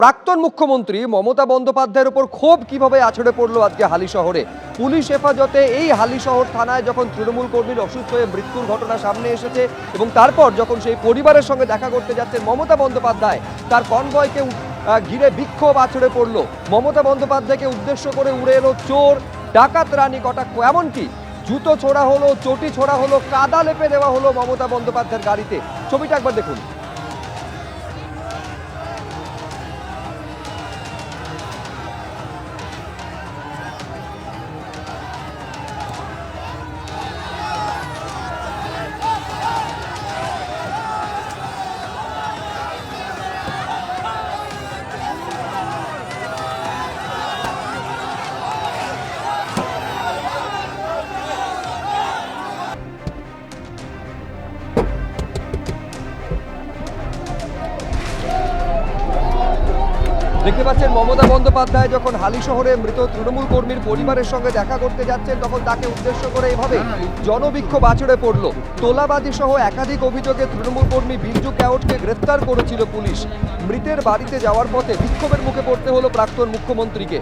প্রাক্তন মুখ্যমন্ত্রী মমতা বন্দ্যোপাধ্যায়ের উপর ক্ষোভ কিভাবে আছড়ে পড়লো আজকে হালিশহরে। পুলিশ হেফাজতে এই হালিশহর থানায় যখন তৃণমূল কর্মীর অসুস্থ হয়ে মৃত্যুর ঘটনা সামনে এসেছে এবং তারপর যখন সেই পরিবারের সঙ্গে দেখা করতে যাচ্ছেন মমতা বন্দ্যোপাধ্যায়, তার কনভয়কে ঘিরে বিক্ষোভ আছড়ে পড়লো। মমতা বন্দ্যোপাধ্যায়কে উদ্দেশ্য করে উড়ে এলো চোর ডাকাত রানী কটাক্ষ, এমনকি জুতো ছোড়া হলো, চটি ছোড়া হলো, কাদা লেপে দেওয়া হলো মমতা বন্দ্যোপাধ্যায়ের গাড়িতে। ছবিটা একবার দেখুন। দেখতে পাচ্ছেন মমতা বন্দ্যোপাধ্যায় যখন হালিশহরে মৃত তৃণমূল কর্মীর পরিবারের সঙ্গে দেখা করতে যাচ্ছেন তখন তাকে উদ্দেশ্য করে এভাবে জনবিক্ষোভ আছড়ে পড়ল। তোলাবাজি সহ একাধিক অভিযোগে তৃণমূল কর্মী বিরজু ক্যাওটকে গ্রেফতার করেছিল পুলিশ। মৃতের বাড়িতে যাওয়ার পথে বিক্ষোভের মুখে পড়তে হলো প্রাক্তন মুখ্যমন্ত্রীকে।